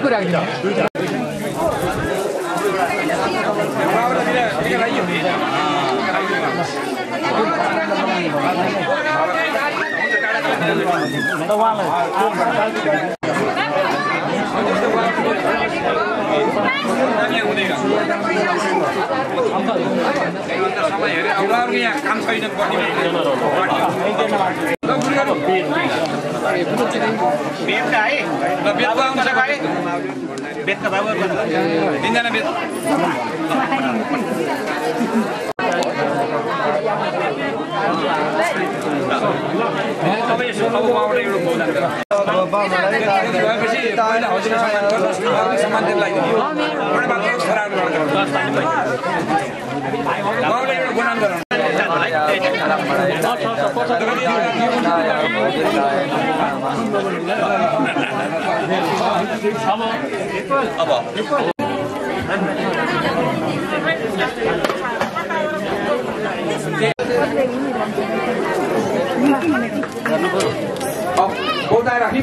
कुरा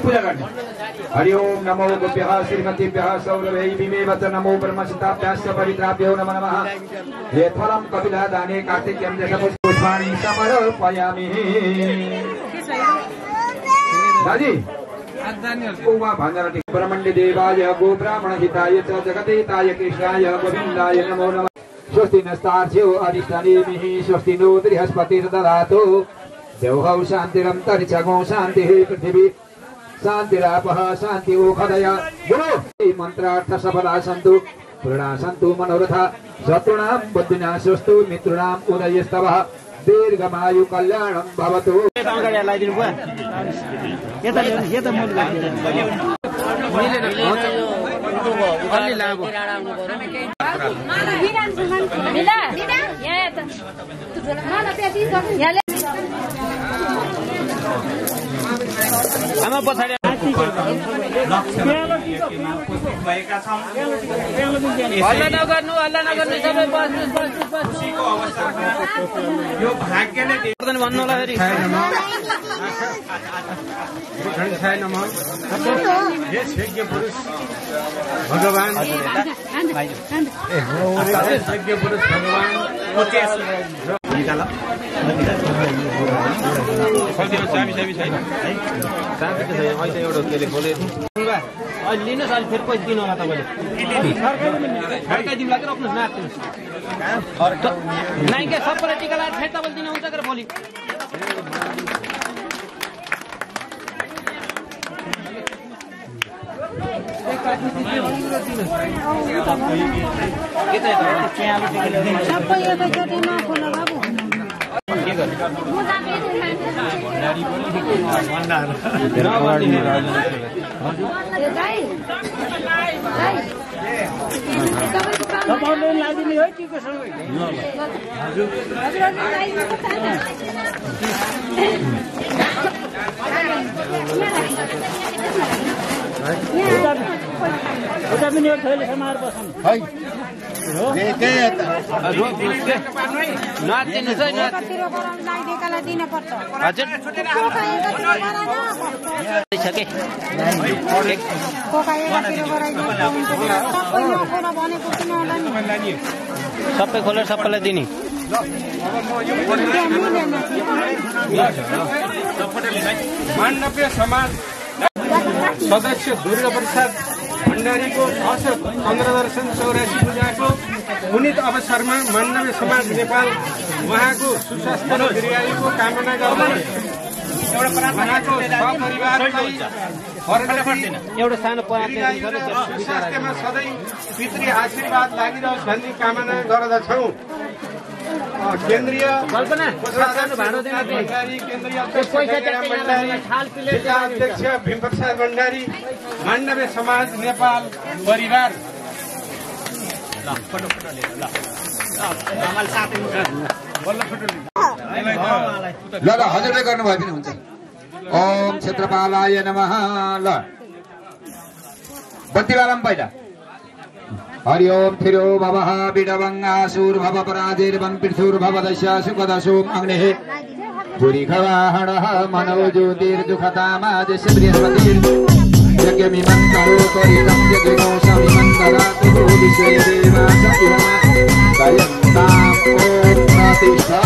पूजा करनी। हरि ओम नमो गोप्यः श्रीमतीभ्यः सौरभैर्विमेव च नमो ब्रह्मसिद्धाभ्याश्च पवित्राभ्यो नमो नमः। ये फलं कपिला दाने कार्तिक्यं दशपुष्पाणि समर्पयामि। दादी उमा भांजराटी ब्रह्मण्य देवाय गो ब्राह्मण हिताय च जगदेताय कृष्णाय गोविन्दाय नमो नमः। स्वस्ति नस्तार्क्ष्यो अधिष्ठानेमिः स्वस्ति नो बृहस्पतिर्दधातु देवहौ शान्तिरन्तरिक्षगो शान्तिः पृथिवी शान्तिरापः शान्ति ओखदय गुरु मन्त्रार्थ सफला सन्तु पूर्णा सन्तु मनोरथा शत्रूणां बुद्धिनाशस्तु मित्रूणां उदयस्तवः दीर्घमायु कल्याणं भवतु। आमा पछाडि हल्ला नगर्नु सबै बस्नुको अवस्था यो भाग्यले भन्नुलाई भगवान लिनुहोस् अहिले फेरि पैसा दिनु होला तपाईँले फर्काइदिउँला कि रोक्नुहोस् नाइका सबैलाई टिका लगाएर फेरि तपाईँले दिनुहुन्छ कि भोलि सबै खोलेर सबैलाई दिने मानवीय समाज सदस्य दुर्गा प्रसाद भण्डारी को 15 दर्शन 84 पूजाको पुनित अवसरमा मानवीय समाज नेपाल उहाँको सुस्वास्थ्य र दीर्घायुको कामना गर्दै उहाँको सपरिवारलाई एउटा सानो स्वास्थ्यमा सधैँ पितृ आशीर्वाद लागिरहोस् भन्ने कामना गर्दछौँ। केन्द्रीय अध्यक्ष भीमप्रसाद भण्डारी मानवीय समाज नेपाल परिवार ल हजुरले गर्नुभयो पनि हुन्छ। ओम क्षेत्रपालाय नमः। ल बत्तीवाला पहिला हरि ओम थिरो भवः बिडवङ्गासुर भव पराजेर्वं पृथुर भव दशा सुखदशोम अग्नेः पुरी खवाहणः मनो ज्योतिर्दुःखतामाजस्य बृहस्पतिर् यज्ञमिमन्तरो त्वरितं यज्ञकोशमिमन्तरातुः विश्वे देवा सतिः दयन्ताम् ॐ प्रतिष्ठा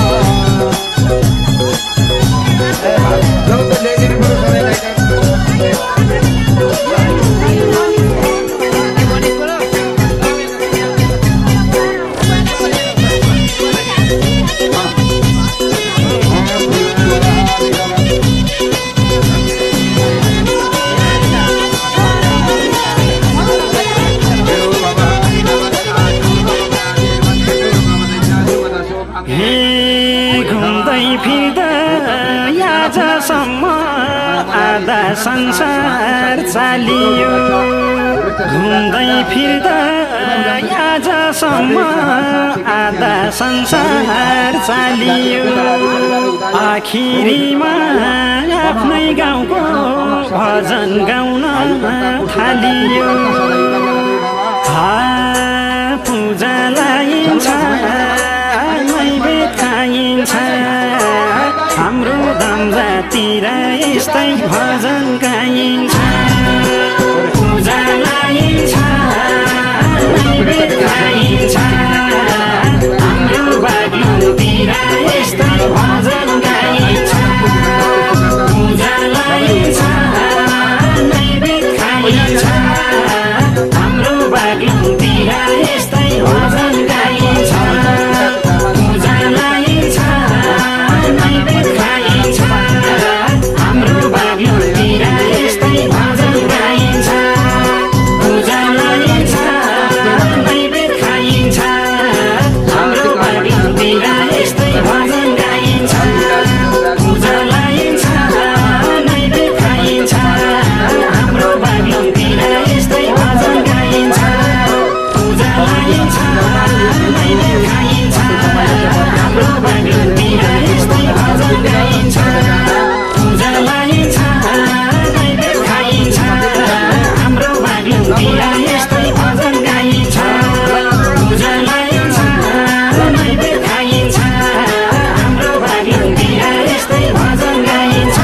आधा संसार चालियो घुम्दै फिर्दा आजसम्म आधा संसार चालियो आखिरीमा आफ्नै गाउँको भजन गाउन थालियो पूजा लाइन्छ नैवेद्य खाइन्छ हाम्रो धाम जातिर यस्तै भजन गाइन्छ पूजा लाइन्छ नैवेद्य खाइन्छ हाम्रो बाग्लुङतिर यस्तै भजन गाइन्छ पूजा लाइन्छ नैवेद्य खाइन्छ हाम्रो बाग्लुङतिर यस्तै भजन गाइन्छ पूजा लाइन्छ नैवेद्य खाइन्छ हाम्रो बाग्लुङतिर यस्तै भजन गाइन्छ पूजा लाइन्छ नैवेद्य खाइन्छ हाम्रो बाग्लुङतिर यस्तै भजन गाइन्छ पूजा लाइन्छ नैवेद्य खाइन्छ हाम्रो बाग्लुङतिर यस्तै भजन गाइन्छ पूजा लाइन्छ नैवेद्य खाइन्छ हाम्रो बाग्लुङतिर यस्तै भजन गाइन्छ पूजा लाइन्छ नैवेद्य खाइन्छ हाम्रो बाग्लुङतिर यस्तै भजन गाइन्छ पूजा लाइन्छ नैवेद्य खाइन्छ हाम्रो बाग्लुङतिर यस्तै भजन गाइन्छ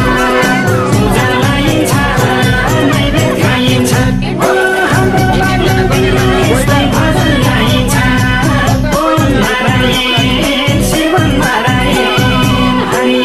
पूजा लाइन्छ नैवेद्य खाइन्छ हाम्रो बाग्लुङतिर यस्तै भजन गाइन्छ ओम नारायण शिव नारायण हरि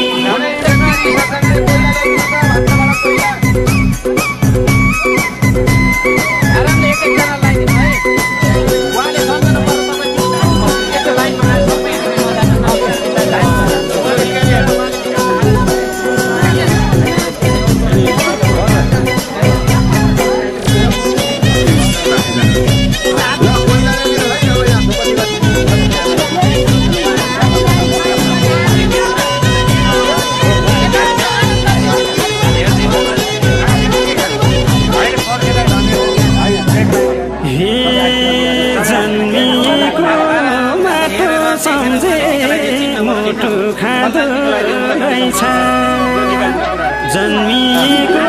जन्मिएको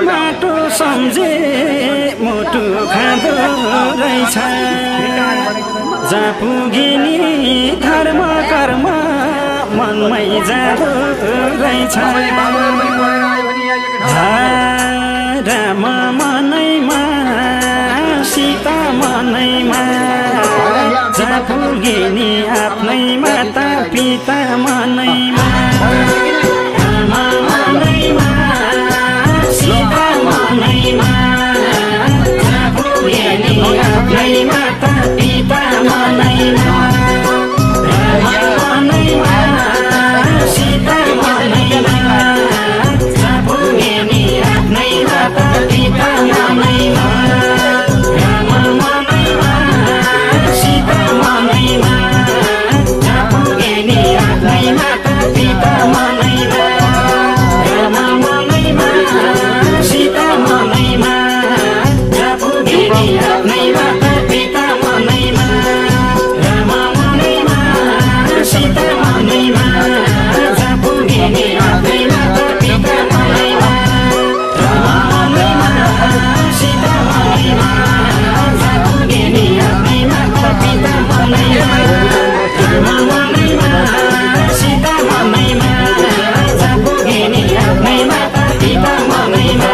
माटो सम्झे मोटो खाँदो रहेछ जहाँ पुगे नि धर्म कर्म मनमै जाँदो रहेछ राम मनैमा सीता मनैमा जहाँ पुगे नि आफ्नै माता पिता मनैमा मनैमा सीता मनैमा जहाँ पुगे नि आफ्नै माता पिता मनैमा मनैमा सीता मनैमा जहाँ पुगे नि आफ्नै माता पिता मनैमा मनैमा सीता मनैमा जहाँ पुगे नि आफ्नै माता पिता मनैमा मनैमा सीता मनैमा जहाँ पुगे नि आफ्नै माता पिता मनैमा मनैमा सीता मनैमा जहाँ पुगे नि आफ्नै माता पिता मनैमा मनैमा सीता मनैमा जहाँ पुगे नि आफ्नै माता पिता मनैमा मनैमा सीता मनैमा जहाँ पुगे नि आफ्नै माता पिता मनैमा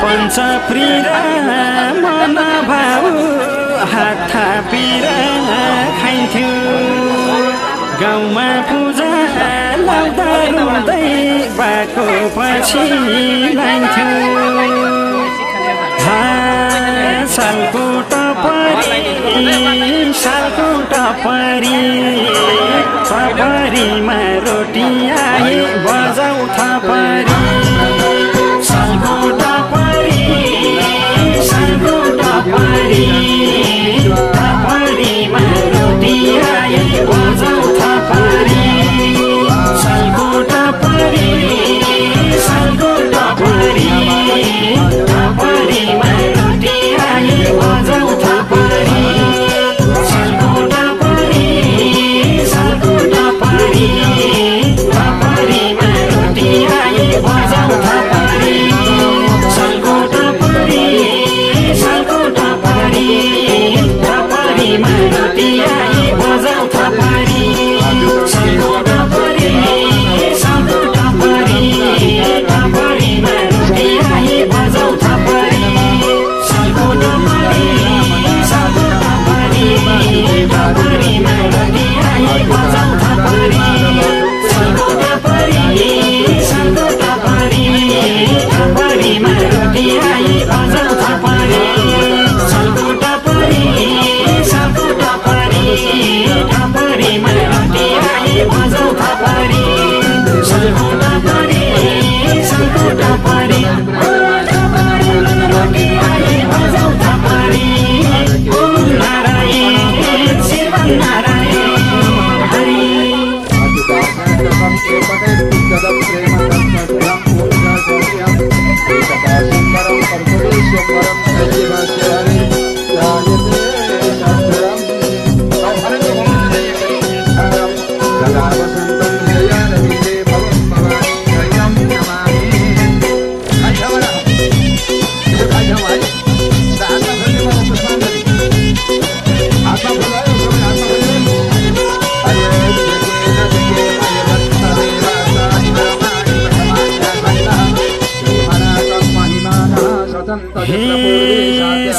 पञ्चप्रिर मन भाउ हात थापेर खाइन्थ्यो गाउँमा पूजा लाउँदा रुँदै बाको पछि लाइन्थ्यो सालको टपरी टपरीमा रोटी आए बजाउ थपरी सालको टपरी टपरीमा रोटी आए बजाउ थपरी सालको टपरी टपरीमा रोटी आए बजाउ थपरी सालको टपरी टपरीमा रोटी आए बजाउ थपरी सालको टपरी टपरीमा रोटी आए बजाउ थपरी सालको टपरी टपरीमा रोटी आए बजाउ थपरी सालको टपरी टपरीमा रोटी आए बजाउ थपरी सालको टपरी टपरीमा रोटी आए बजाउ थपरी सालको टपरी टपरीमा रोटी आए बजाउ थपरी सालको टपरी रोटी आए बजाउ थपरी ओम नारायण शिव नारायण हरि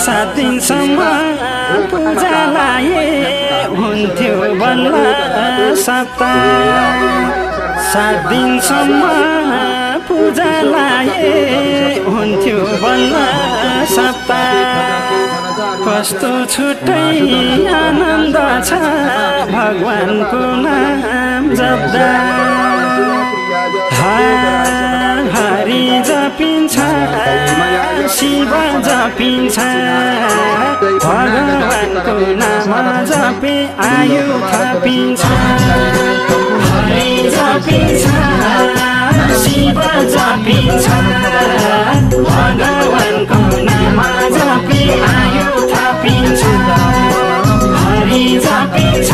सात दिनसम्म पूजा लाए हुन्थ्यो बल्ल सप्ता 7 दिनसम्म पूजा लाए हुन्थ्यो बल्ल सप्ता कस्तो छुट्टै आनन्द छ भगवानको नाम जप्दा हरि जपिन्छ शिव जपिन्छ भगवानको नाम जपे आयु थपिन्छ हरि जपिन्छ शिव जपिन्छ भगवानको नाम जपे आयु थपिन्छ हरि जपिन्छ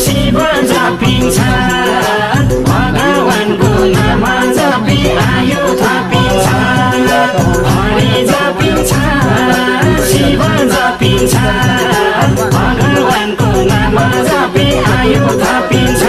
शिव जपिन्छ भगवानको नाम जपे आयु थपिन्छ हरि जपिन्छ शिव जपिन्छ भगवानको नाम जपे आयु थपिन्छ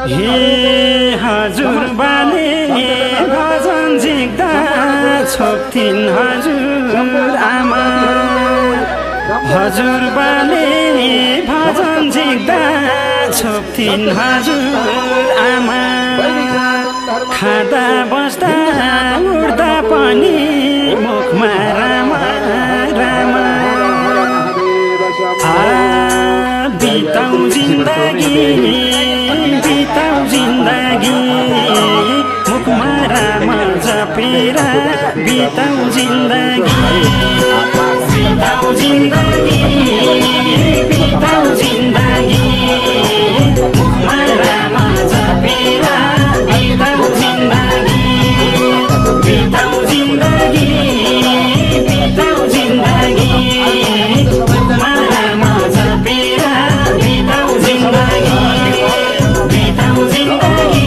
हे हजुरबाले भजन झिक्दा छोप्थिन् हजुर आमा हजुरबाले भजन झिक्दा छोप्थिन् हजुर आमा खाँदा बस्दा उड्दा पनि मुखमा रामा रामा बिताउ जिन्दगी मुखमा रामा जपेर बिताउ जिन्दगी बिताउ जिन्दगी मुखमा रामा जपेर बिताउ जिन्दगी बिताउ जिन्दगी मुखमा रामा जपेर बिताउ जिन्दगी बिताउ जिन्दगी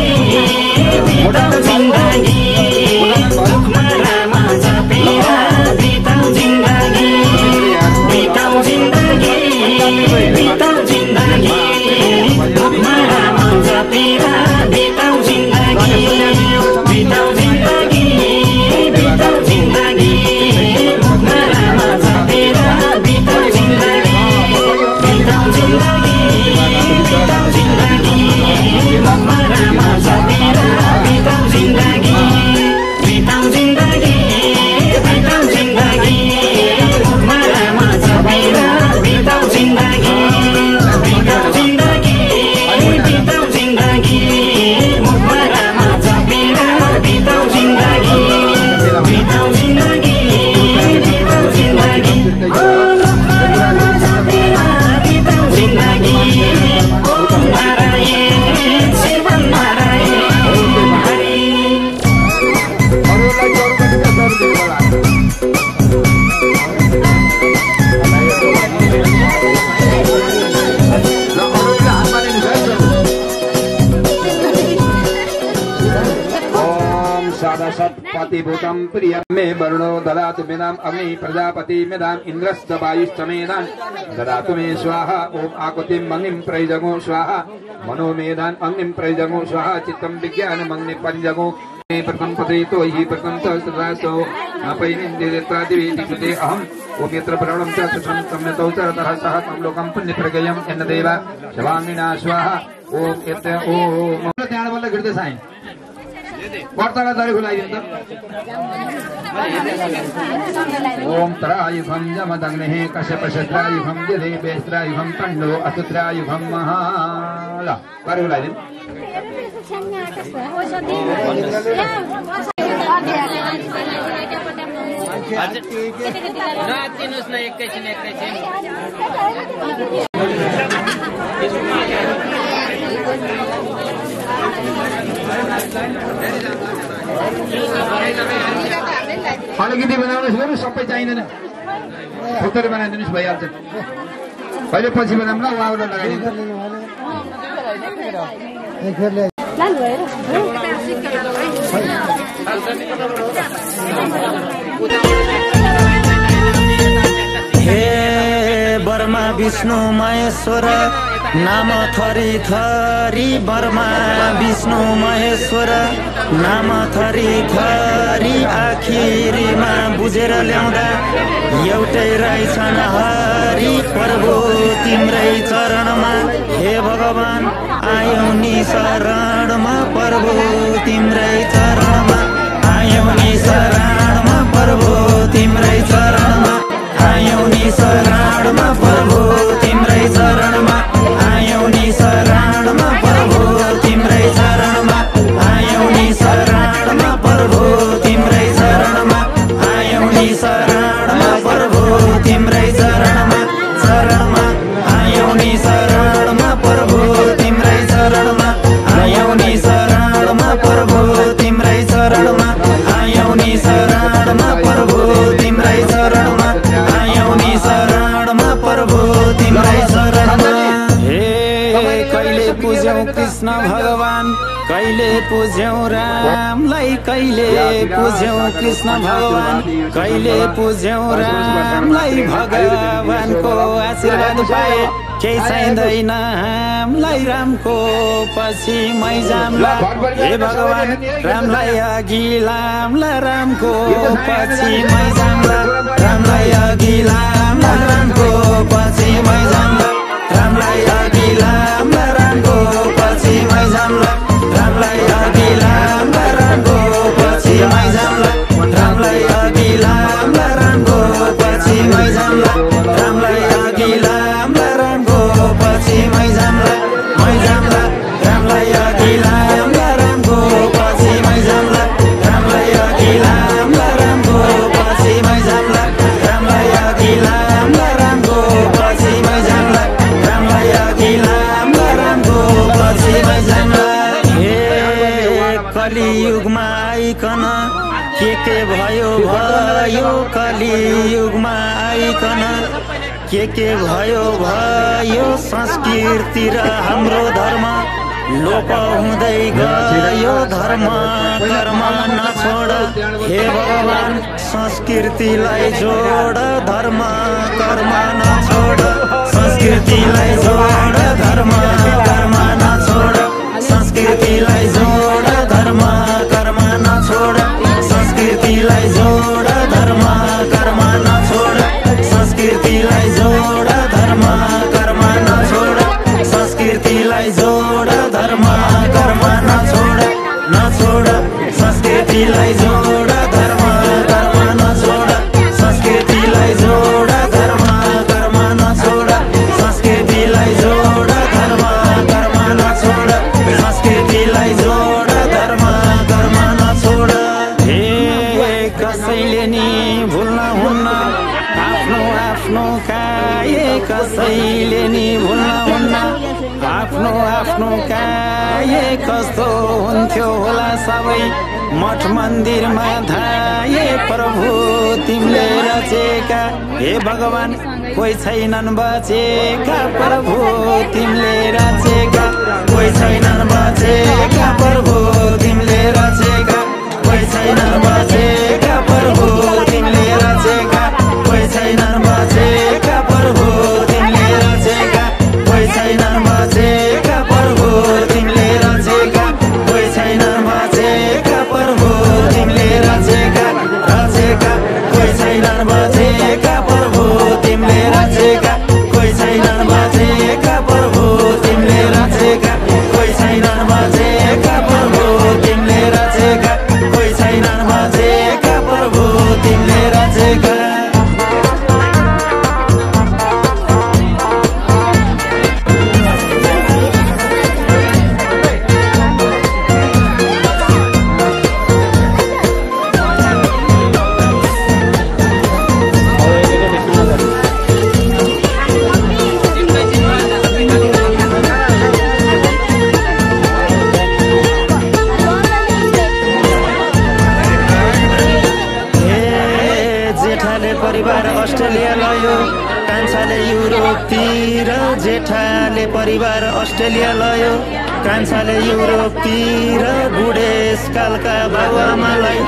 मुखमा रामा जपेर बिताउ जिन्दगी बिताउ जिन्दगी मुखमा रामा जपेर बिताउ जिन्दगी बिताउ जिन्दगी मुखमा रामा जपेर बिताउ जिन्दगी बिताउ जिन्दगी मुखमा रामा जपेर बिताउ जिन्दगी बिताउ जिन्दगी मुखमा रामा जपेर बिताउ जिन्दगी बिताउ जिन्दगी मुखमा रामा जपेर बिताउ जिन्दगी बिताउ जिन्दगी बिताउ जिन्दगी ओम नारायण शिव नारायण हरि सत्पतिभूतं प्रियं मे वरुणो ददातु मेदाम् अग्नि प्रजापति मेदाम् इन्द्रश्च वायुश्च मेदान् ददातु मे स्वाहा ओम आकुतिं मग्निं प्रयुजगो स्वाहा मनो मेदान् अग्निं प्रयुजगो स्वाहा चित्तं विज्ञानम् अग्नि परिजगो प्रथम पदयितो हि प्रथम सहस्ररासो अपैनिन्द्रियत्रादिवेति कृते अहम् ओम यत्र प्रणं च सुषं सम्यतौ च ततः सह तं लोकं पुण्यप्रगयम् यन्न देव शवाङ्गिना स्वाहा ओम यत्र ओम ध्यान बल गिर्दै साईं वार्ताला जारी खुलाइदिन्छ ओम तरायुधं यमदग्नेः कश्यपशत्रायुधं यदेवेस्त्रायुधं तण्डो असुत्रायुधं महाल जारी खुलाइदिनु नाचिनुहोस् न एकैछिन अलिकति बनाउनुहोस् सबै चाहिँदैन थोरै बनाइदिनुहोस् भइहाल्छ कहिले पछि बनाऊँ ल वाउला लगाइदिन्छ हे बर्मा विष्णु महेश्वर नाम थरी थरी बर्मा विष्णु महेश्वर नाम थरी थरी आखिरीमा बुझेर ल्याउँदा एउटै रहेछन् हरि प्रभु तिम्रै चरणमा हे भगवान आयौ नि शरणमा प्रभु तिम्रै चरणमा आयौ नि शरणमा प्रभु तिम्रै चरणमा आयौ नि शरणमा प्रभु तिम्रै चरणमा आयौ नि शरणमा प्रभु तिम्रै चरणमा आयौ नि शरणमा प्रभु तिम्रै चरणमा आयौ नि शरणमा प्रभु तिम्रै चरणमा शरणमा आयौ नि शरणमा प्रभु तिम्रै चरणमा आयौ नि शरणमा प्रभु तिम्रै चरणमा आयौ नि शरणमा प्रभु तिम्रै चरणमा आयौ नि शरणमा प्रभु तिम्रै चरणमा हे कहिले पूज्यौ कृष्ण भगवान कहिले पूज्यौ रामलाई कहिले पूज्यौ कृष्ण भगवान कहिले पूज्यौ रामलाई भगवानको आशीर्वाद पाए केही चाहिँदैन हामीलाई रामको पछि मैजामला हे भगवान रामलाई अघि लामला रामको पछि मैजामला रामलाई अघि लामला रामको पछि मैजामला रामलाई अघि लामला रामको पछि मैजामला रामलाई अघि लामला रामको पछि मैजामला रामलाई अघि लामला रामको पछि मैजामला रामलाई अघि लामला रामको पछि मैजामला मैजामला रामलाई अघि लामला रामको पछि मैजामला रामलाई अघि लामला रामको पछि मैजामला रामलाई अघि लामला रामको पछि मैजामला रामलाई अघि लामला रामको पछि मैजामला हे कलियुगमा आइकन के भयो भयो कलियुगमा आइकन के भयो भयो संस्कृति र हाम्रो धर्म लोप हुँदै गयो धर्म कर्म नछोड हे भगवान संस्कृतिलाई जोड धर्म कर्म नछोड संस्कृतिलाई जोड धर्म कर्म नछोड संस्कृतिलाई जोड धर्म कर्म नछोड संस्कृतिलाई जोड धर्म कर्म नछोड संस्कृतिलाई जोड धर्म कर्म नछोड संस्कृतिलाई जोड धर्म कर्म नछोड नछोड संस्कृतिलाई जोड धर्म कर्म नछोड संस्कृतिलाई जोड धर्म कर्म नछोड संस्कृतिलाई जोड धर्म कर्म नछोड संस्कृतिलाई जोड धर्म कर्म नछोड हे कसैले नि भुल्न हुन्न आफ्नो आफ्नो काय कसैले नि भुल्न हुन्न आफ्नो आफ्नो काय कस्तो हुन्थ्यो होला सबै मठ मन्दिरमा धाए प्रभु तिमीले रचेका हे भगवान कोही छैनन् बचेका प्रभु तिमीले रचेका कोही छैनन् बचेका प्रभु तिमीले रचेका कोही छैनन् बचेका प्रभु तिमीले रचेका कोही छैनन् बचेका प्रभु तिमीले रचेका कोही छैनन् बचेका प्रभु तिमीले रचेका कोही छैनन् बचेका प्रभु तिमीले रचेका रचेका कोही छैनन् बचेका प्रभु तिमीले रचेका कोही छैनन् बचेका प्रभु तिमीले रचेका कोही छैनन् बचेका प्रभु तिमीले रचेका कोही छैनन् बचेका प्रभु तिमीले रचेका परिवार अस्ट्रेलिया लयो कान्छाले युरोपतिर जेठाले परिवार अस्ट्रेलिया लयो कान्छाले युरोपतिर बुढेसकालका बाबुआमालाई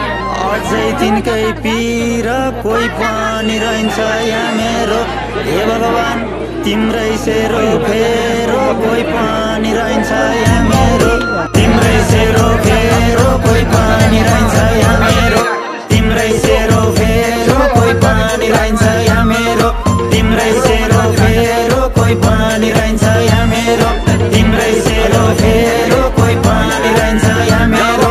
अझै तिनकै पिर कोही पनि रहन्छ यहाँ मेरो हे भगवान तिम्रै सेरो फेरो कोही पनि रहन्छ यहाँ मेरो तिम्रै सेरो फेरो कोही पनि रहन्छ यहाँ मेरो तिम्रै सेरो फेरो कोही पनि रहन्छ यहाँ मेरो तिम्रै सेरो फेरो कोही पनि रहन्छ यहाँ मेरो तिम्रै सेरो फेरो कोही पनि रहन्छ यहाँ मेरो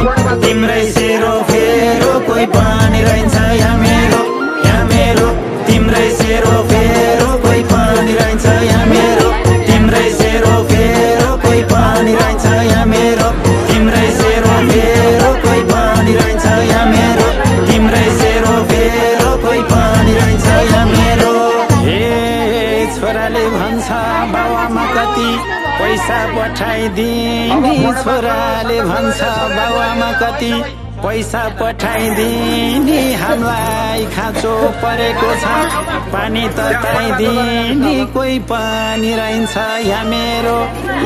तिम्रै सेरो फेरो कोही पनि रहन्छ यहाँ मेरो तिम्रै सेरो फेरो कोही पनि रहन्छ यहाँ मेरो तिम्रै सेरो फेरो कोही पनि रहन्छ यहाँ मेरो तिम्रै सेरो फेरो कोही पनि रहन्छ यहाँ मेरो तिम्रै सेरो फेरो कोही पनि रहन्छ यहाँ मेरो हे छोराले भन्छ बाबामा कति पैसा पठाइदिने छोराले भन्छ बाबामा कति पैसा पठाइदिने हामीलाई खाँचो परेको छ पानी तताइदिने कोही पनि रहन्छ यहाँ मेरो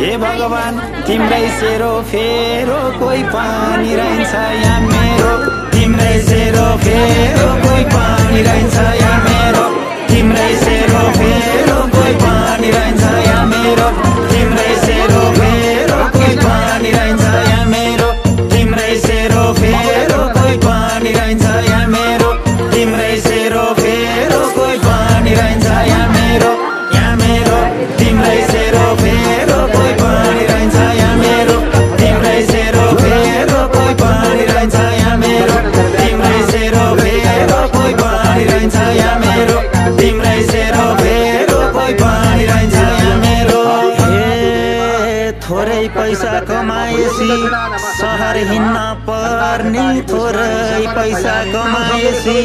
हे भगवान तिम्रै सेरो फेरो कोही पनि रहन्छ यहाँ मेरो तिम्रै सेरो फेरो कोही पनि रहन्छ यहाँ मेरो तिम्रै सेरो फेरो कोही पनि रहन्छ यहाँ कमाएसी सहर हिँड्न पर्ने थोरै पैसा कमाएसी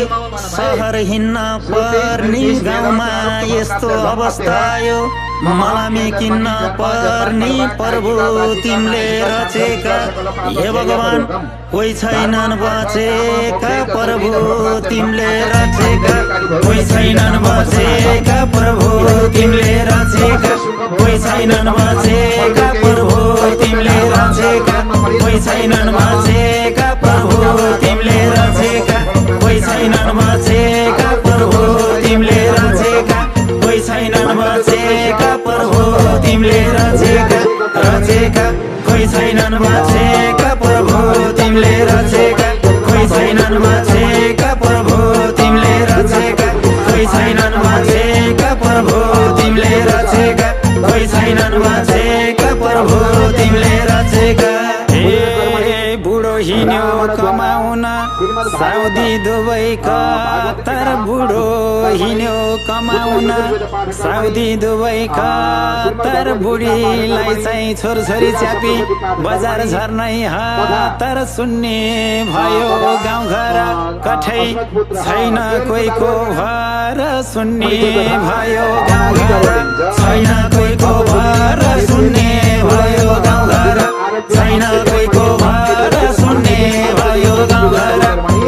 सहर हिँड्न पर्ने गाउँमा यस्तो अवस्था यो मलामी किन्न पर्ने प्रभु तिमीले रचेका हे भगवान कोही छैनन् बचेका प्रभु तिमीले रचेका कोही छैनन् बचेका प्रभु तिमीले रचेका कोही छैनन् बचेका प्रभु तिमीले रचेका कोही छैनन् बचेका प्रभु तिमीले रचेका कोही छैनन् बचेका प्रभु तिमीले रचेका कोही छैनन् बचेका प्रभु तिमीले रचेका रचेका कोही छैनन् बचेका प्रभु तिमीले रचेका कोही छैनन् बचेका प्रभु तिमीले रचेका कोही छैनन् बचेका प्रभु तिमीले रचेका कोही छैनन् बचेका प्रभु तिमीले रचेका हे बुढो हिँड्यो कमाउन साउदी दुबई कतार बुढो हिँड्यो कमाउन साउदी दुबई कतार बुढीलाई चाहिँ छोरछोरी च्यापी बजार झर्नै हतार सुन्ने भयो गाउँघर कठै छैन कोहीको भर सुन्ने भयो गाउँघर छैन कोहीको भर सुन्ने भयो गाउँघर छैन कोहीको भर सुन्ने भयो गाउँघर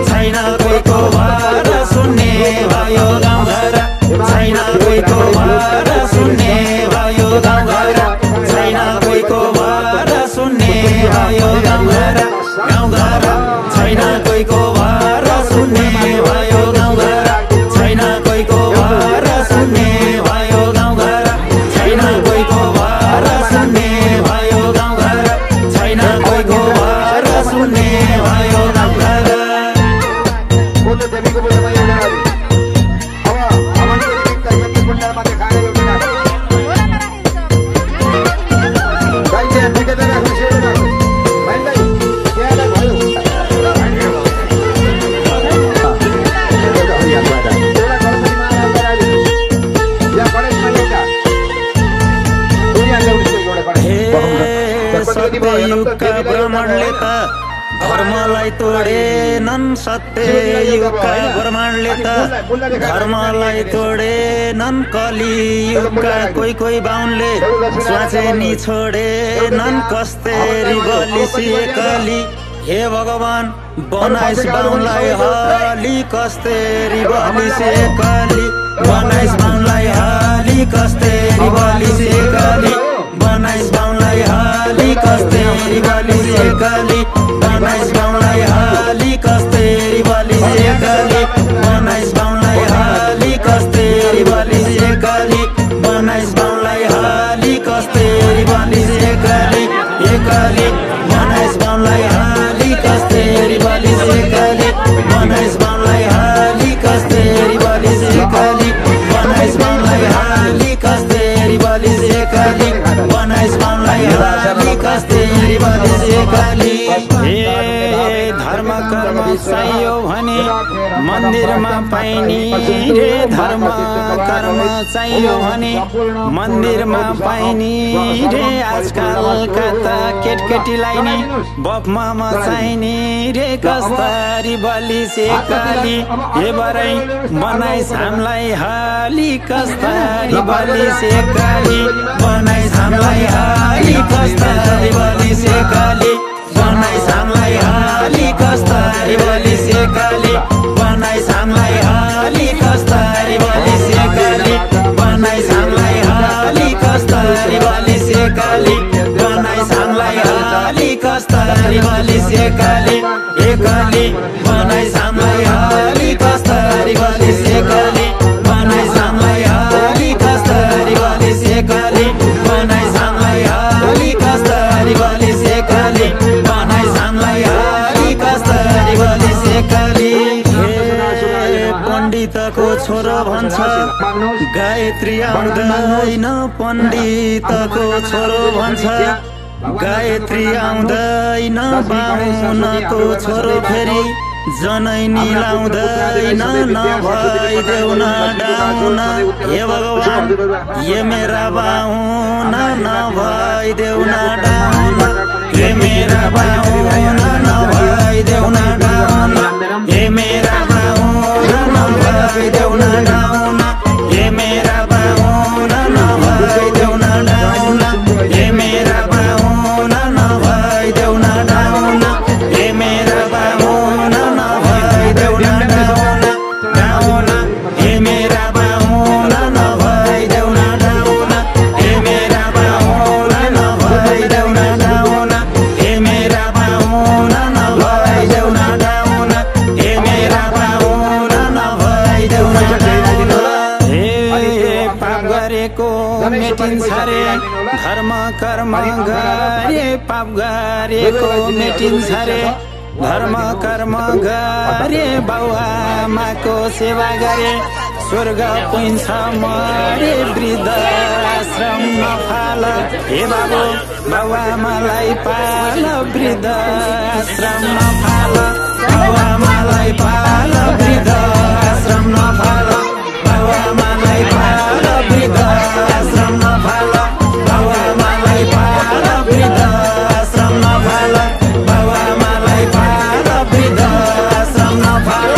छैन कोहीको भर सुन्ने भयो गाउँघर छैन कोहीको भर सुन्ने भयो गाउँघर छैन कोहीको भर सुन्ने भयो गाउँघर गाउँघर छैन कोहीको भर सुन्ने भयो गाउँघर छैन कोहीको भर सुन्ने भयो गाउँघर छैन कोहीको भर सुन्ने भयो गाउँघर छैन कोहीको भर सुन्ने भयो गाउँघर सत्ययुगका ब्रह्माण्डले त धर्मलाई तोडेनन् सत्ययुगका ब्रह्माण्डले त धर्मलाई तोडेनन् कलियुगका कोही कोही बाहुनले स्वाचेनी छोडेनन् कस्तेरी बलिसी कली हे भगवान बनाइस बाहुनलाई हली कस्तेरी बलिसी कली बनाइस बाहुनलाई हली कस्तेरी बलिसी कली बनाइस बाहुनलाई हाली कस्तेरी बलिसी कली बनाइस बाहुनलाई हाली कस्तेरी बलिसी कली बनाइस बाहुनलाई हाली कस्तेरी बलिसी कली बनाइस बाहुनलाई हाली कस्तेरी बलिसी कली एकली बनाइस बाहुनलाई हाली कस्तेरी बलिसी कली बनाइस बाहुनलाई हाली कस्तेरी बलिसी कली बनाइस बाहुनलाई हाली कस्तेरी बलिसी कली बनाइस बाहुनलाई हाली कस्तेरी बलिसी कली धर्म कर्म चाहियो भने मन्दिरमा पाइने रे धर्म कर्म चाहियो भने मन्दिरमा पाइने रे आजकलका त केटकेटीलाई नि बफमा चाहिने रे कस्तारी बलिसी काली हे बरै बनाइस हामीलाई हाली कस्तारी बलिसी काली बनाइस हामीलाई हाली कस्तारी बलिसी काली बनाइस हामीलाई हाली कस्तारी बलिसी काली बनाइस हामीलाई हाली कस्तारी बलिसी काली बनाइस हामीलाई हाली कस्तारी बलिसी काली बनाइस हामीलाई हाली कस्तारी बलिसी काली एकली बनाइस हामीलाई हाली कस्तारी बलिसी काली बनाइस हामीलाई हाली कस्तारी बलिसी काली बनाइस हामीलाई हाली कस्तारी बलिसी काली बनाइस हामीलाई हाली कस्तारी बलिसी काली पण्डितको छोरो भन्छ गायत्री आउँदैन पण्डितको छोरो भन्छ गायत्री आउँदैन बाहुनको छोरो फेरि जनै निलाउँदैन नभइदेऊ न डाउन हे भगवान ये मेरा बाहुन नभइदेऊ न डाउन पाप गरेको मेटिन्छ रे धर्म कर्म गरे बाउआमाको सेवा गरे स्वर्ग पुइन्छ मरे वृद्धाश्रम नफाल हे बाबु बाउआमालाई पाल वृद्धाश्रम नफाल बाउआमालाई पाल वृद्धाश्रम नफाल बाउआमालाई पाल वृद्धाश्रम नफाल बाउआमालाई पाल वृद्धाश्रम नफाल बाउआमालाई पाल वृद्धाश्रम नफाल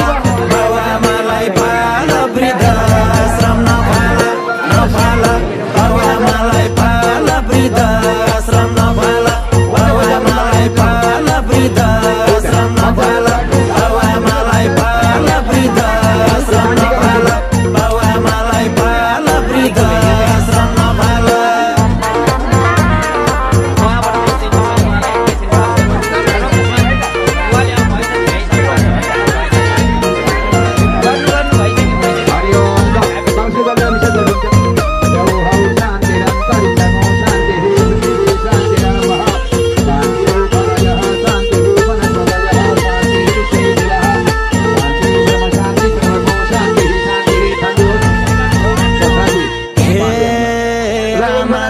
बाउआमालाई पाल वृद्धाश्रम नफाल नफाल बाउआमालाई पाल वृद्धाश्रम नफाल बाउआमालाई पाल वृद्धाश्रम नफाल बाउआमालाई पाल वृद्धाश्रम नफाल बाउआमालाई पाल वृद्धाश्रम नफाल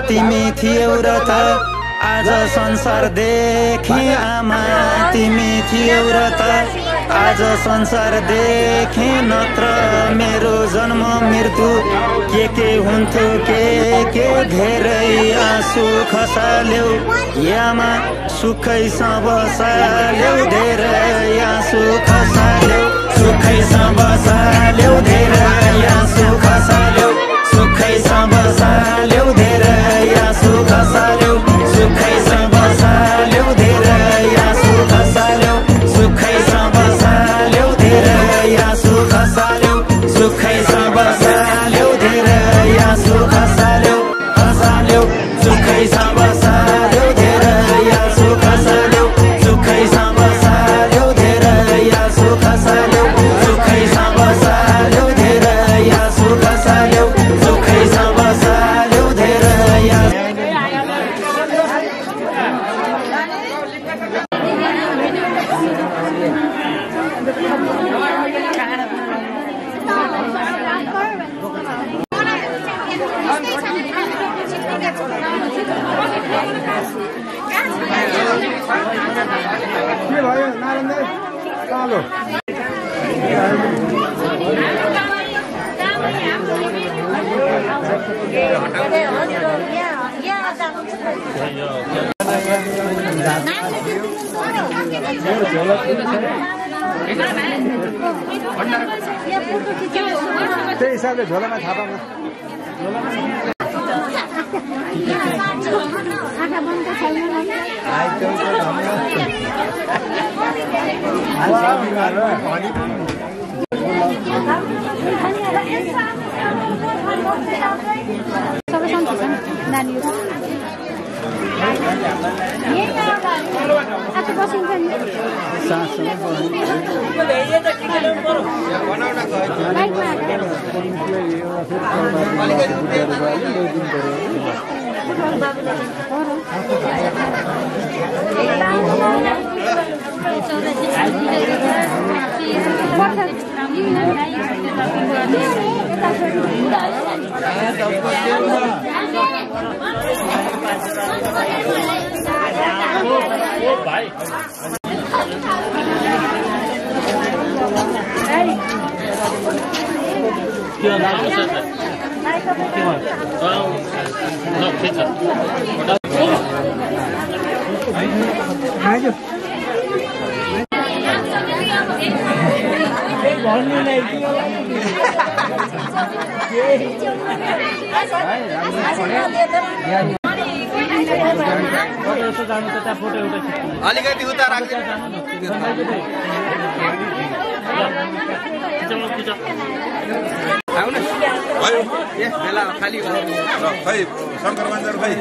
तिमी थियौ र त आज संसार देखे आमा तिमी थियौ र त आज संसार देखे नत्र मेरो जन्म मृत्यु के हुन्थ्यो के धेरै आँसु खसाल्यौ यामा सुखैसँग बसाल्यौ धेरै आँसु खसाल्यौ सुखैसँग बसाल्यौ धेरै आँसु खसाल्यौ सुखैसँग बसाल्यौ धेरै आँसु खसाल्यौ सुखैसँग बसाल्यौ धेरै आँसु खसाल्यौ सुखैसँग बसाल्यौ धेरै आँसु खसाल्यौ सुखैसँग बसाल्यौ धेरै आँसु खसाल्यौ खसाल्यौ सुखैसँग बसाल्यौ धेरै आँसु खसाल्यौ सुखैसँग बसाल्यौ धेरै आँसु खसाल्यौ सुखैसँग बसाल्यौ धेरै आँसु खसाल्यौ सुखैसँग बसाल्यौ धेरै आँसु त्यही हिसाबले झोलामा थापामा अलिकति उता राख्छ आउनु भयो यस बेला खाली खै शंकर मन्दिर खै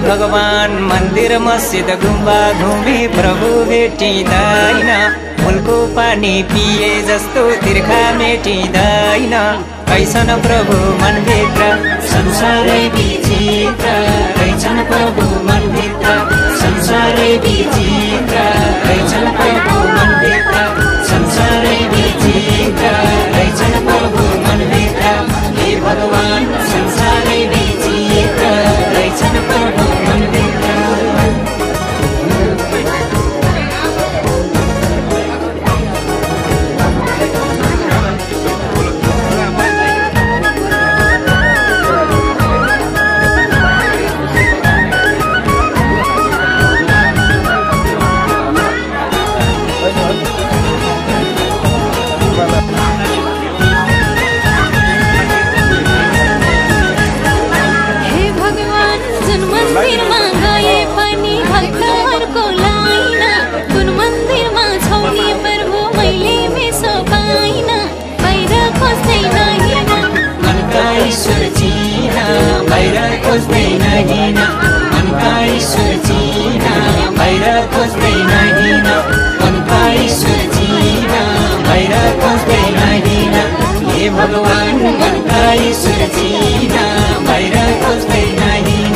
भगवान मन्दिर मस्जिद गुम्बा घुमे प्रभु भेटिँदैन मूलको पानी पिए जस्तो तिर्खा मेटिँदैन कैछन् प्रभु मनभित्र संसारै विचित्र कैछन् प्रभु मनभित्र संसारै विचित्र कैछन् प्रभु मनभित्र संसारै विचित्र कैछन् प्रभु मनभित्र हे भगवान संसारै विचित्र कैछन् प्रभु मनभित्र भगवान मनका ईश्वर जीना बाहिर खोज्दैन हिँड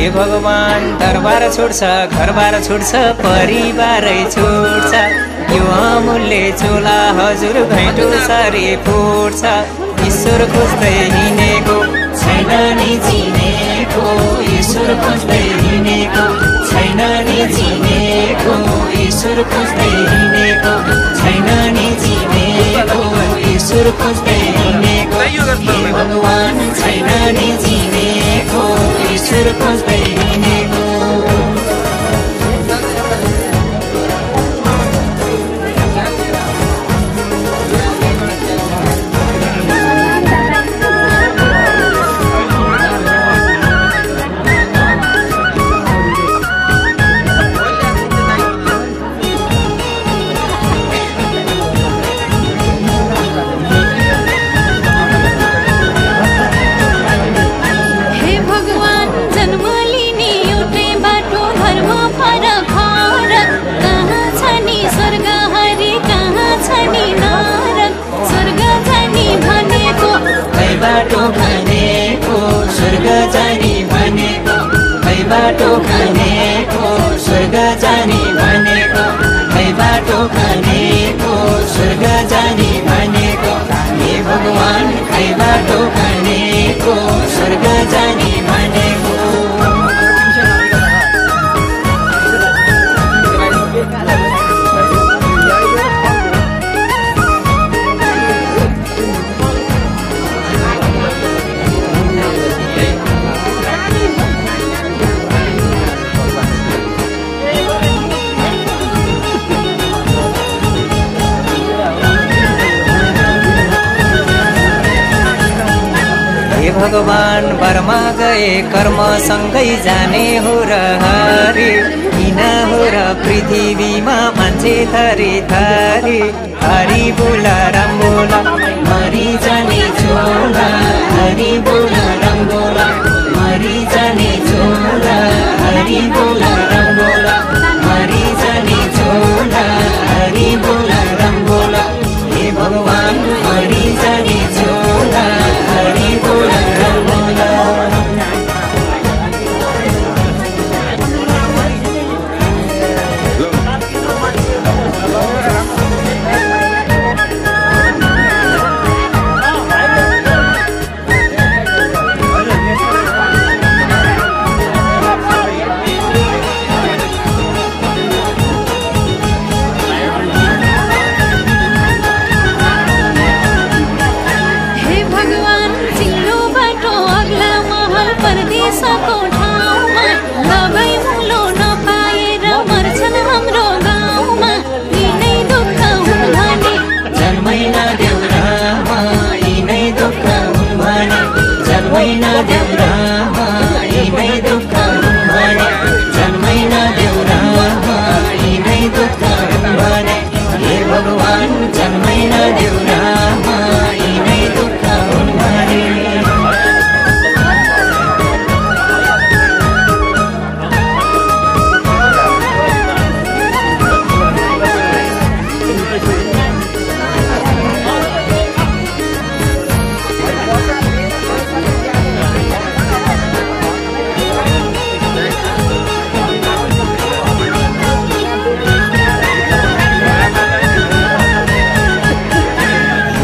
हे भगवान दरबार छोड्छ घरबार छोड्छ परिवारै छोड्छ यो अमूल्य चोला हजुर घैँटो सारी फुट्छ ईश्वर खोज्दै हिँडेको छैन नि चिनेको ईश्वर खोज्दै हिँडेको छैन नि चिनेको ईश्वर खोज्दै हिँडेको छैन नि चिनेको ईश्वर खोज्दै हिँडेको हे भगवान छैन नि चिनेको ईश्वर खोज्दै हिँडेको बाटो खानेको स्वर्ग जाने भनेको खै बाटो खानेको स्वर्ग जाने भनेको खै बाटो खानेको स्वर्ग जाने भनेको हे भगवान खै बाटो खानेको स्वर्ग जाने भनेको भगवान बर्मा गए कर्मसँगै जाने हो र हरि किन हो र पृथ्वीमा मान्छे थरी थरी हरि बोला राम बोला मरि जाने छोला हरि बोला राम बोला मरि जाने छोला हरि बोला राम बोला मरि जाने छोला हरि बोला राम बोला हे भगवान मरि जाने छोला हरि बोला राम बोला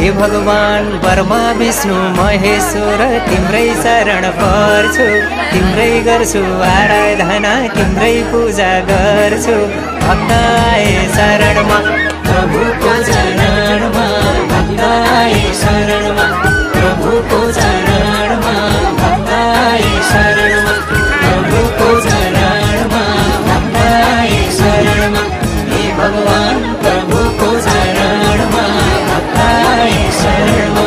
हे भगवान् ब्रह्मा विष्णु महेश्वर तिम्रै शरण पर्छु तिम्रै गर्छु आराधना तिम्रै पूजा गर्छु भक्त आए शरणमा प्रभुको चरणमा भक्त आए शरणमा प्रभुको चरणमा भक्त आए शरणमा प्रभुको चरणमा भक्त आए शरणमा हे भगवान् प्रभुको चरणमा भक्त आए शरणमा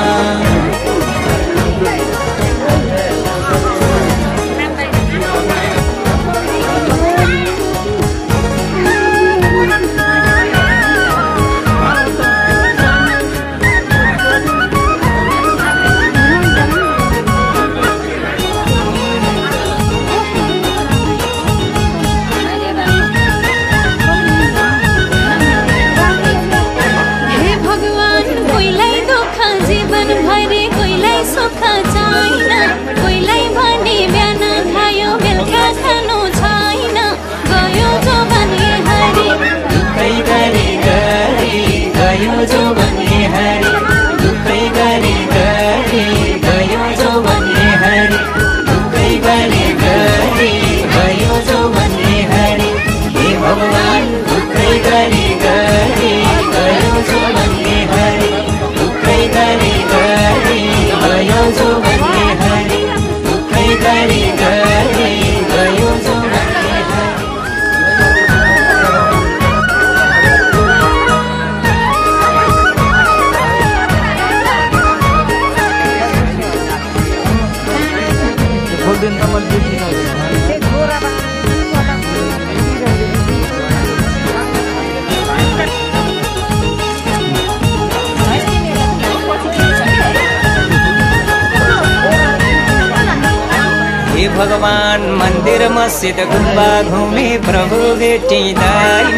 भगवान् मन्दिर मस्जिद गुम्बा घुमे प्रभु भेटिँदैन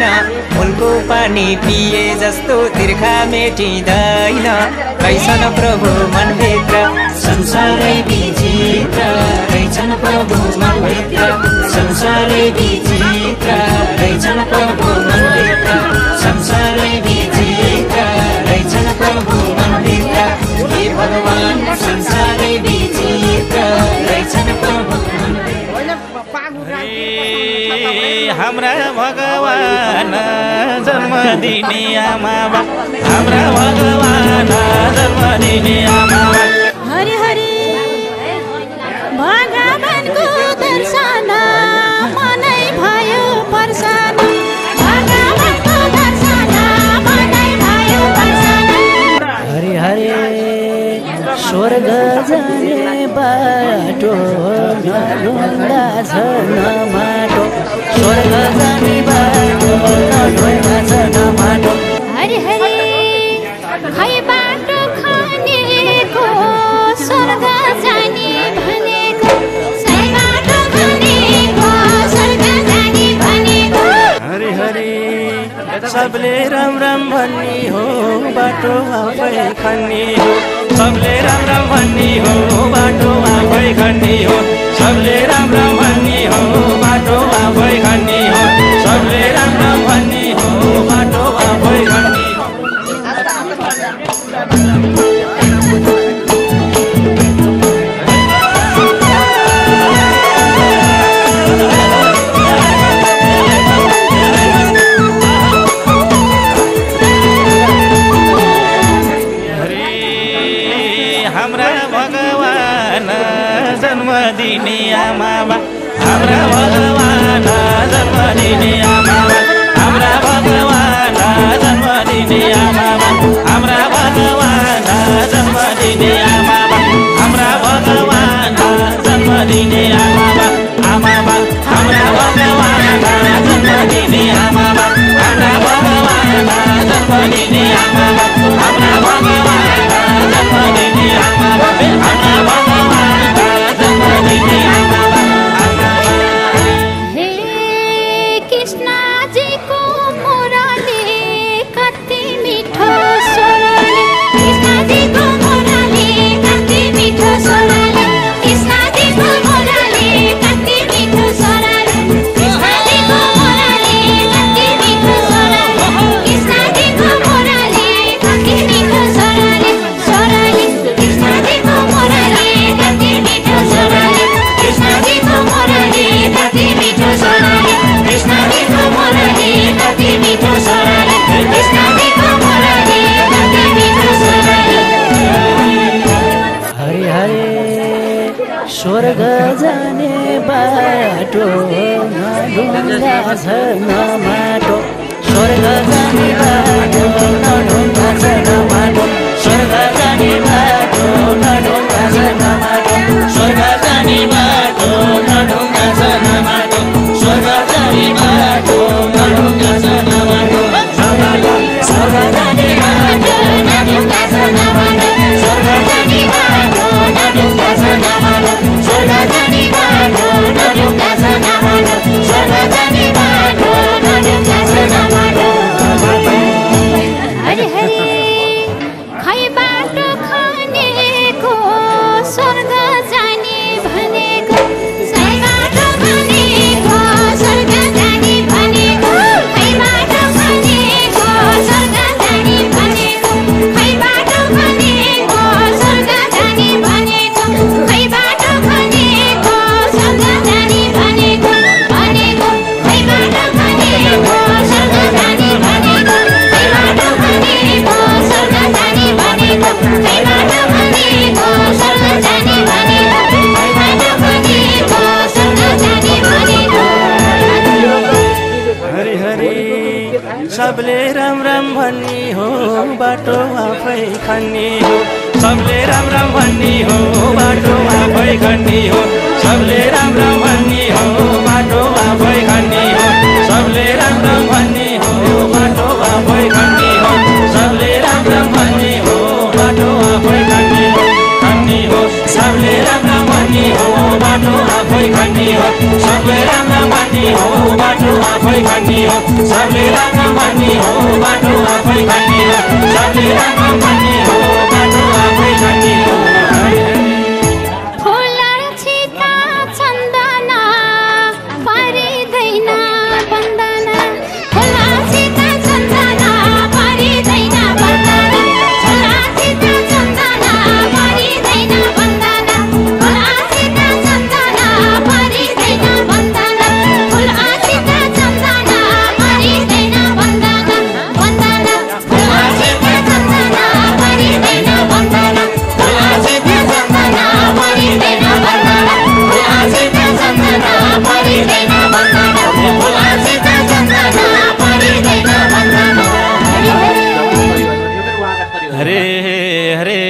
फुलको पानी पिए जस्तो तिर्खा मेटिँदैन कैसन प्रभु मनभित्र संसारै विचित्र रहेछन् प्रभु मनभित्र संसारै विचित्र रहेछन् प्रभु मनभित्र संसारै विचित्र रहेछन् प्रभु मनभित्र हे भगवान् संसारै विचित्र रहेछन् प्रभु हाम्रा भगवान जन्म दिने आमा हाम्रा भगवान जन्म दिने आमा हरि हरि भगवानको दर्शन मनै भयो पर्सन भगवानको दर्शन मनै भयो पर्सन हरि हरि स्वर्ग जाने बाटो नढुङ्गा छ नमाटो स्वर्ग जाने बाटो नढुङ्गा छ नमाटो हरि हरि खै बाटो खनेको स्वर्ग जाने भनेको सही बाटो खनेको स्वर्ग जाने भनेको हरि हरि सबले राम राम भन्ने हो बाटो आफै खन्ने हो सबले राम राम भन्ने हो बाटो आफै खन्ने हो सबले राम राम भन्ने हो बाटो आफै खन्ने हो सबले राम राम भन्ने हो बाटो आफै खन्ने हो दिने आमा हाम्रा भगवान जन्म दिने आमा हाम्रा भगवान जन्म दिने आमा हाम्रा भगवान जन्म दिने आमा हाम्रा भगवान जन्म दिने आमा आमा हाम्रा भगवान जन्म दिने आमा हाम्रा भगवान जन्म दिने आमा हाम्रा भगवान जन्म दिने आमा हाम्रा भगवान हे कृष्ण नढुङ्गा छ न माटो स्वर्ग जाने बाटो नढुङ्गा छ न माटो स्वर्ग जाने बाटो नढुङ्गा छ न माटो स्वर्ग जाने बाटो नढुङ्गा छ न माटो स्वर्ग जाने बाटो नढुङ्गा छ न माटो स्वर्ग जाने बाटो नढुङ्गा छ न माटो स्वर्ग जाने बाटो नढुङ्गा छ न माटो स्वर्ग जाने बाटो नढुङ्गा छ न माटो स्वर्ग जाने बाटो नढुङ्गा छ न माटो हरि हरि खै बाटो खानेको स्वर्ग जाने भनेको सही बाटो खानेको स्वर्ग जाने भनेको खै बाटो खानेको स्वर्ग जाने भनेको खै बाटो खानेको स्वर्ग जाने भनेको खै बाटो खानेको स्वर्ग जाने भनेको भनेको खै बाटो खानेको स्वर्ग जाने भनेको खै बाटो खानेको स्वर्ग जाने भनेको खै बाटो खानेको स्वर्ग जाने भनेको खै बाटो खानेको स्वर्ग जाने भनेको हरि हरि सबले राम राम भन्ने हो बाटो आफै खन्ने हो सबले राम राम भन्ने हो बाटो आफै खन्ने हो सबले राम राम भन्ने हो बाटो आफै खन्ने हो सबले राम राम भन्ने हो बाटो आफै खन्ने हो सबले राम राम भन्ने हो बाटो आफै खन्ने हो सबले राम राम भन्ने हो बाटो आफै खन्ने हो सबले राम राम भन्ने हो बाटो आफै खन्ने हो सबले राम राम भन्ने हो बाटो आफै खन्ने हो सबले राम राम भन्ने हो बाटो आफै खन्ने हो फुलर्छिता चन्दना परिदैन बन्दन फुलर्छिता चन्दना परिदैन बन्दन फुलर्छिता चन्दना परिदैन बन्दन फुलर्छिता चन्दना परिदैन बन्दन फुलर्छिता चन्दना परिदैन बन्दन बन्दन फुलर्छिता चन्दना परिदैन बन्दन फुलर्छिता चन्दना परिदैन बन्दन फुलर्छिता चन्दना परिदैन बन्दन फुलर्छिता चन्दना परिदैन बन्दन हरे हरे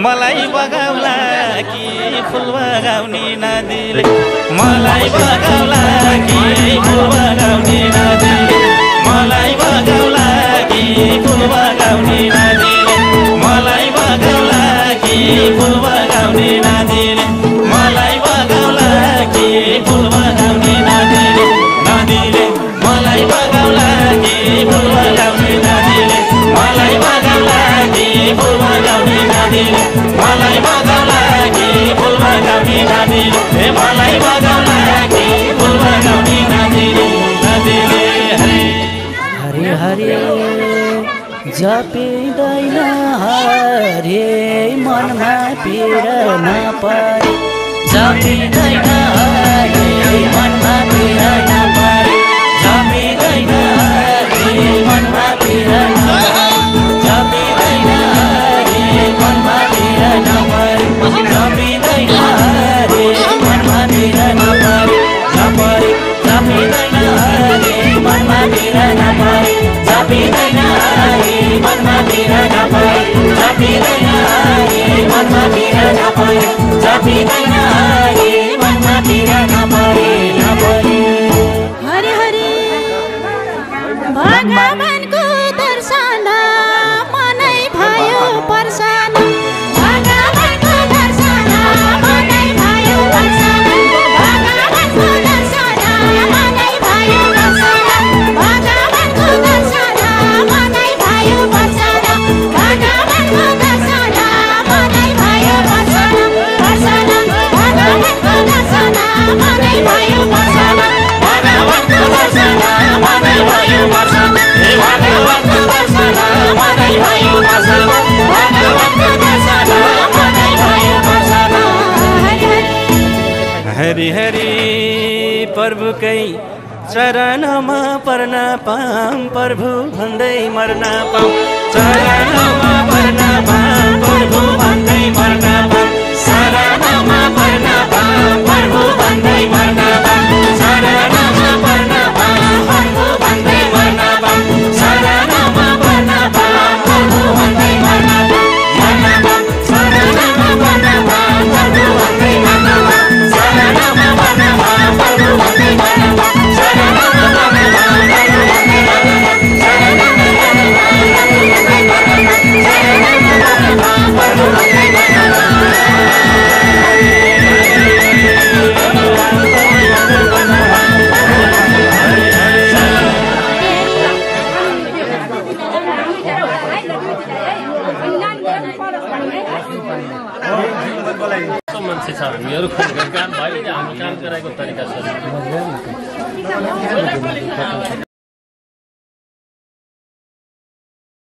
मलाई बगाउला कि फुल बगाउने नदीले मलाई बगाउला कि फुल बगाउने नदीले मलाई बगाउला कि फुल बगाउने नदीले मलाई बगाउला कि फुल बगाउने नदीले मलाई बगाउला कि फुल बगाउने नदीले नदीले मलाई बगाउला कि फुल बगाउने नदीले मलाई बगाउला कि फुल बगाउने नदीले मलाई बगाउला कि फुल बगाउने नदीले मलाई बगाउला कि फुल बगाउने नदीले नदीले हरे हरे जपिँदैन हरे मनमा पीड नपरे जपिँदैन हरे मनमा पीड नपरे जपिँदैन हरे मनमा पीड नपरे जपिँदैन हरे मनमा पीड नपरे जपिँदैन हरे मनमा पीड नपरे नपरे जपिँदैन हरे मनमा पीड नपरे जपिँदैन हरे मनमा पीड नपरे जपिँदैन हरे मनमा पीड नपरे जपिँदैन हरे मनमा पीड नपरे नपरे हरि हरि भगवानको दर्शन मनै भयो पर्सन भगवानको दर्शन मनै भयो पर्सन भगवानको दर्शन मनै भयो पर्सन भगवानको दर्शन मनै भयो पर्सन भगवानको दर्शन मनै भयो पर्सन पर्सन भगवानको दर्शन मनै भयो पर्सन भगवानको दर्शन मनै भयो पर्सन भगवानको दर्शन मनै भयो पर्सन भगवानको दर्शन मनै भयो पर्सन हरि हरि प्रभुकै चरणमा पर्न पाऊँ प्रभु भन्दै मर्न पाऊँ चरणमा पर्न पाऊँ प्रभु भन्दै मर्न पाऊँ शरणमा पर्न पाऊँ प्रभु भन्दै मर्न पाऊँ मान्छे छ हामीहरू काम भयो नि हाम्रो काम गराएको तरिका छ